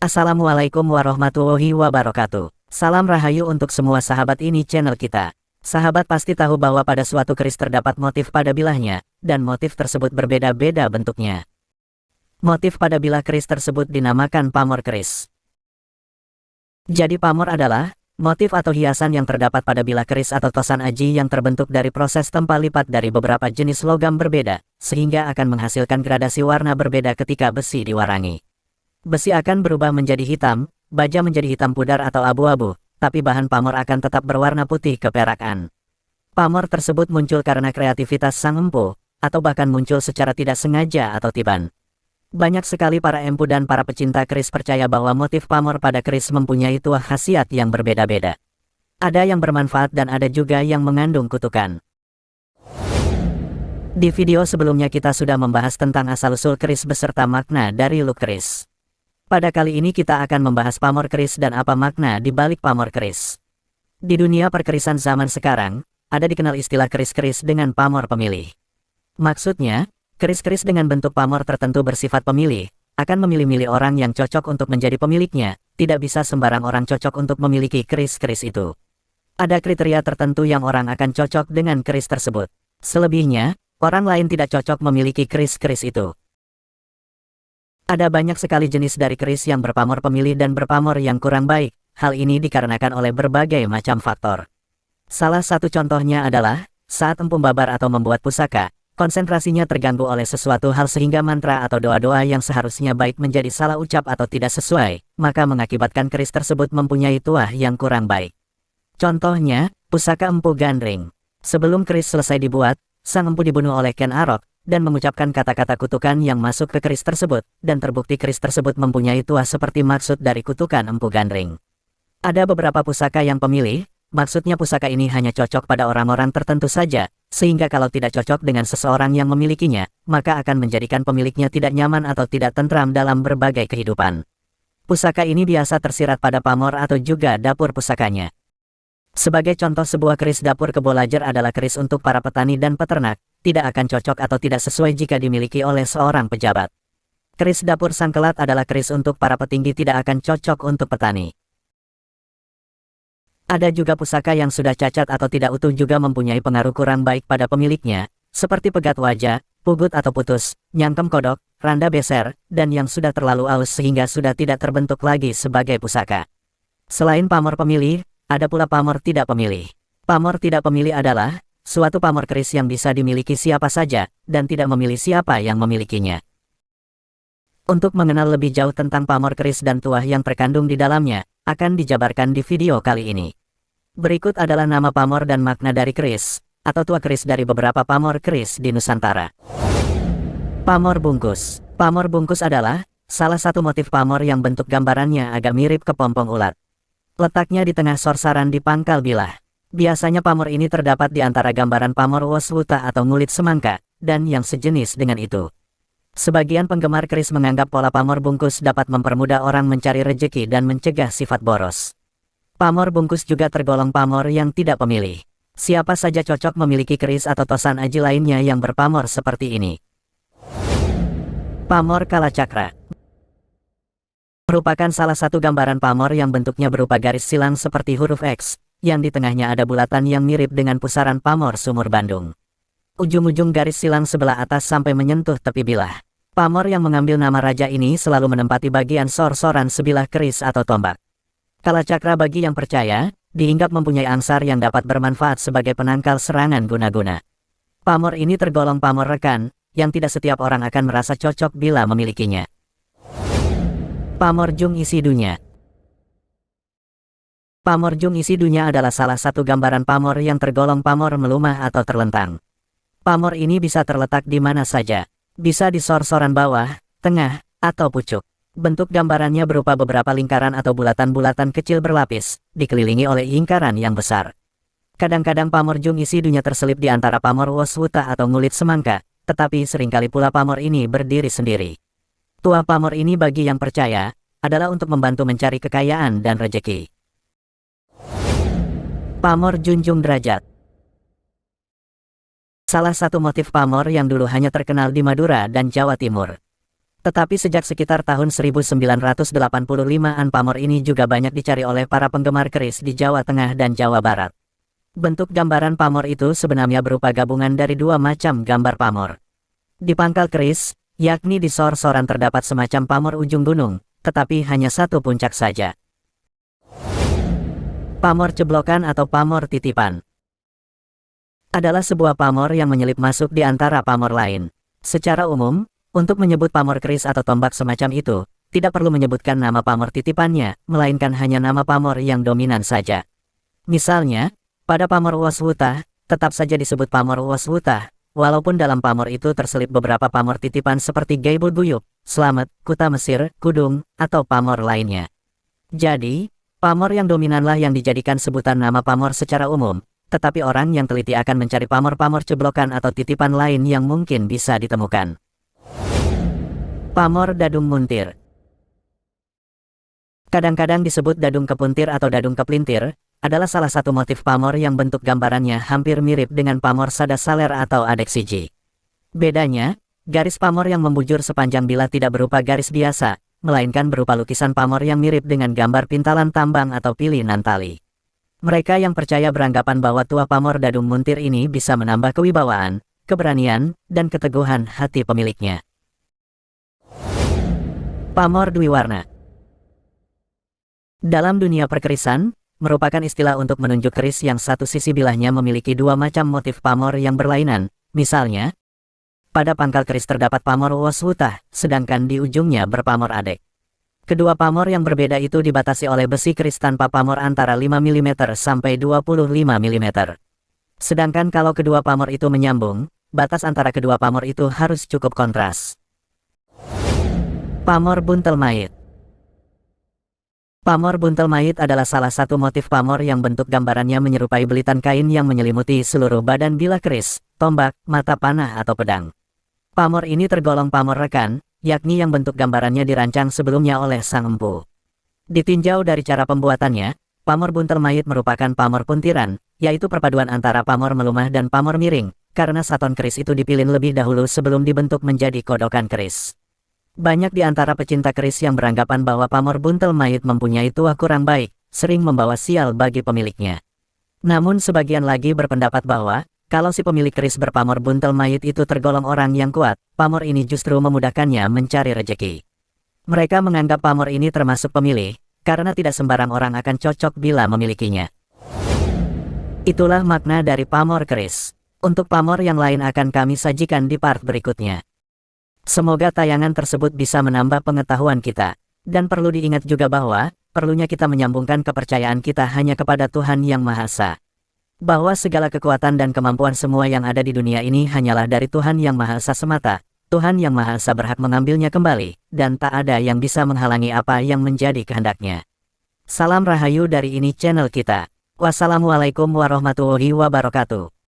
Assalamualaikum warahmatullahi wabarakatuh. Salam rahayu untuk semua sahabat ini channel kita. Sahabat pasti tahu bahwa pada suatu keris terdapat motif pada bilahnya, dan motif tersebut berbeda-beda bentuknya. Motif pada bilah keris tersebut dinamakan pamor keris. Jadi pamor adalah motif atau hiasan yang terdapat pada bilah keris atau tosan aji yang terbentuk dari proses tempa lipat dari beberapa jenis logam berbeda, sehingga akan menghasilkan gradasi warna berbeda ketika besi diwarangi. Besi akan berubah menjadi hitam, baja menjadi hitam pudar atau abu-abu, tapi bahan pamor akan tetap berwarna putih keperakan. Pamor tersebut muncul karena kreativitas sang empu, atau bahkan muncul secara tidak sengaja atau tiban. Banyak sekali para empu dan para pecinta keris percaya bahwa motif pamor pada keris mempunyai tuah khasiat yang berbeda-beda. Ada yang bermanfaat dan ada juga yang mengandung kutukan. Di video sebelumnya kita sudah membahas tentang asal-usul keris beserta makna dari look keris. Pada kali ini kita akan membahas pamor keris dan apa makna di balik pamor keris. Di dunia perkerisan zaman sekarang, ada dikenal istilah keris-keris dengan pamor pemilih. Maksudnya, keris-keris dengan bentuk pamor tertentu bersifat pemilih, akan memilih-milih orang yang cocok untuk menjadi pemiliknya, tidak bisa sembarang orang cocok untuk memiliki keris-keris itu. Ada kriteria tertentu yang orang akan cocok dengan keris tersebut. Selebihnya, orang lain tidak cocok memiliki keris-keris itu. Ada banyak sekali jenis dari keris yang berpamor pemilih dan berpamor yang kurang baik. Hal ini dikarenakan oleh berbagai macam faktor. Salah satu contohnya adalah, saat empu babar atau membuat pusaka, konsentrasinya terganggu oleh sesuatu hal sehingga mantra atau doa-doa yang seharusnya baik menjadi salah ucap atau tidak sesuai, maka mengakibatkan keris tersebut mempunyai tuah yang kurang baik. Contohnya, pusaka empu gandring. Sebelum keris selesai dibuat, sang empu dibunuh oleh Ken Arok, dan mengucapkan kata-kata kutukan yang masuk ke keris tersebut, dan terbukti keris tersebut mempunyai tuah seperti maksud dari kutukan empu gandring. Ada beberapa pusaka yang pemilih, maksudnya pusaka ini hanya cocok pada orang-orang tertentu saja, sehingga kalau tidak cocok dengan seseorang yang memilikinya, maka akan menjadikan pemiliknya tidak nyaman atau tidak tentram dalam berbagai kehidupan. Pusaka ini biasa tersirat pada pamor atau juga dapur pusakanya. Sebagai contoh sebuah keris dapur kebolajer adalah keris untuk para petani dan peternak, tidak akan cocok atau tidak sesuai jika dimiliki oleh seorang pejabat. Keris dapur sangkelat adalah keris untuk para petinggi, tidak akan cocok untuk petani. Ada juga pusaka yang sudah cacat atau tidak utuh juga mempunyai pengaruh kurang baik pada pemiliknya, seperti pegat wajah, pugut atau putus, nyangkem kodok, randa beser, dan yang sudah terlalu aus sehingga sudah tidak terbentuk lagi sebagai pusaka. Selain pamor pemilih, ada pula pamor tidak pemilih. Pamor tidak pemilih adalah suatu pamor keris yang bisa dimiliki siapa saja, dan tidak memilih siapa yang memilikinya. Untuk mengenal lebih jauh tentang pamor keris dan tuah yang terkandung di dalamnya, akan dijabarkan di video kali ini. Berikut adalah nama pamor dan makna dari keris, atau tuah keris dari beberapa pamor keris di Nusantara. Pamor bungkus. Pamor bungkus adalah salah satu motif pamor yang bentuk gambarannya agak mirip kepompong ulat. Letaknya di tengah sorsaran di pangkal bilah. Biasanya pamor ini terdapat di antara gambaran pamor waswuta atau ngulit semangka, dan yang sejenis dengan itu. Sebagian penggemar keris menganggap pola pamor bungkus dapat mempermudah orang mencari rejeki dan mencegah sifat boros. Pamor bungkus juga tergolong pamor yang tidak pemilih. Siapa saja cocok memiliki keris atau tosan aji lainnya yang berpamor seperti ini. Pamor kalacakra merupakan salah satu gambaran pamor yang bentuknya berupa garis silang seperti huruf X, yang di tengahnya ada bulatan yang mirip dengan pusaran pamor sumur Bandung. Ujung-ujung garis silang sebelah atas sampai menyentuh tepi bilah. Pamor yang mengambil nama raja ini selalu menempati bagian sor-soran sebilah keris atau tombak. Kalacakra bagi yang percaya, dianggap mempunyai angsar yang dapat bermanfaat sebagai penangkal serangan guna-guna. Pamor ini tergolong pamor rekan, yang tidak setiap orang akan merasa cocok bila memilikinya. Pamor Jung Isi Dunya. Pamor Jung Isi Dunya adalah salah satu gambaran pamor yang tergolong pamor melumah atau terlentang. Pamor ini bisa terletak di mana saja. Bisa di sor-soran bawah, tengah, atau pucuk. Bentuk gambarannya berupa beberapa lingkaran atau bulatan-bulatan kecil berlapis, dikelilingi oleh lingkaran yang besar. Kadang-kadang pamor Jung Isi Dunya terselip di antara pamor waswuta atau ngulit semangka, tetapi seringkali pula pamor ini berdiri sendiri. Tuah pamor ini bagi yang percaya, adalah untuk membantu mencari kekayaan dan rejeki. Pamor Junjung Derajat. Salah satu motif pamor yang dulu hanya terkenal di Madura dan Jawa Timur. Tetapi sejak sekitar tahun 1985-an pamor ini juga banyak dicari oleh para penggemar keris di Jawa Tengah dan Jawa Barat. Bentuk gambaran pamor itu sebenarnya berupa gabungan dari dua macam gambar pamor. Di pangkal keris, yakni di sor-soran terdapat semacam pamor ujung gunung, tetapi hanya satu puncak saja. Pamor ceblokan atau pamor titipan adalah sebuah pamor yang menyelip masuk di antara pamor lain. Secara umum, untuk menyebut pamor keris atau tombak semacam itu, tidak perlu menyebutkan nama pamor titipannya, melainkan hanya nama pamor yang dominan saja. Misalnya, pada pamor Waswutah, tetap saja disebut pamor Waswutah, walaupun dalam pamor itu terselip beberapa pamor titipan seperti Gaibul Buyuk, Slamet, Kuta Mesir, Kudung, atau pamor lainnya. Jadi, pamor yang dominanlah yang dijadikan sebutan nama pamor secara umum, tetapi orang yang teliti akan mencari pamor-pamor ceblokan atau titipan lain yang mungkin bisa ditemukan. Pamor dadung muntir. Kadang-kadang disebut dadung kepuntir atau dadung kepelintir, adalah salah satu motif pamor yang bentuk gambarannya hampir mirip dengan pamor sada saler atau adeksiji. Bedanya, garis pamor yang membujur sepanjang bilah tidak berupa garis biasa, melainkan berupa lukisan pamor yang mirip dengan gambar pintalan tambang atau pilihan tali. Mereka yang percaya beranggapan bahwa tuah pamor dadung muntir ini bisa menambah kewibawaan, keberanian, dan keteguhan hati pemiliknya. Pamor Dwiwarna. Dalam dunia perkerisan, merupakan istilah untuk menunjuk keris yang satu sisi bilahnya memiliki dua macam motif pamor yang berlainan. Misalnya, pada pangkal keris terdapat pamor Waswutah, sedangkan di ujungnya berpamor adek. Kedua pamor yang berbeda itu dibatasi oleh besi keris tanpa pamor antara 5 mm sampai 25 mm. Sedangkan kalau kedua pamor itu menyambung, batas antara kedua pamor itu harus cukup kontras. Pamor buntel mait. Pamor buntel mait adalah salah satu motif pamor yang bentuk gambarannya menyerupai belitan kain yang menyelimuti seluruh badan bilah keris, tombak, mata panah atau pedang. Pamor ini tergolong pamor rekan, yakni yang bentuk gambarannya dirancang sebelumnya oleh sang empu. Ditinjau dari cara pembuatannya, pamor buntel mait merupakan pamor puntiran, yaitu perpaduan antara pamor melumah dan pamor miring, karena saton keris itu dipilin lebih dahulu sebelum dibentuk menjadi kodokan keris. Banyak di antara pecinta keris yang beranggapan bahwa pamor buntel mait mempunyai tuah kurang baik, sering membawa sial bagi pemiliknya. Namun sebagian lagi berpendapat bahwa, kalau si pemilik keris berpamor buntel mait itu tergolong orang yang kuat, pamor ini justru memudahkannya mencari rejeki. Mereka menganggap pamor ini termasuk pemilih, karena tidak sembarang orang akan cocok bila memilikinya. Itulah makna dari pamor keris. Untuk pamor yang lain akan kami sajikan di part berikutnya. Semoga tayangan tersebut bisa menambah pengetahuan kita. Dan perlu diingat juga bahwa, perlunya kita menyambungkan kepercayaan kita hanya kepada Tuhan Yang Maha Esa. Bahwa segala kekuatan dan kemampuan semua yang ada di dunia ini hanyalah dari Tuhan Yang Maha Esa semata. Tuhan Yang Maha Esa berhak mengambilnya kembali, dan tak ada yang bisa menghalangi apa yang menjadi kehendaknya. Salam Rahayu dari ini channel kita. Wassalamualaikum warahmatullahi wabarakatuh.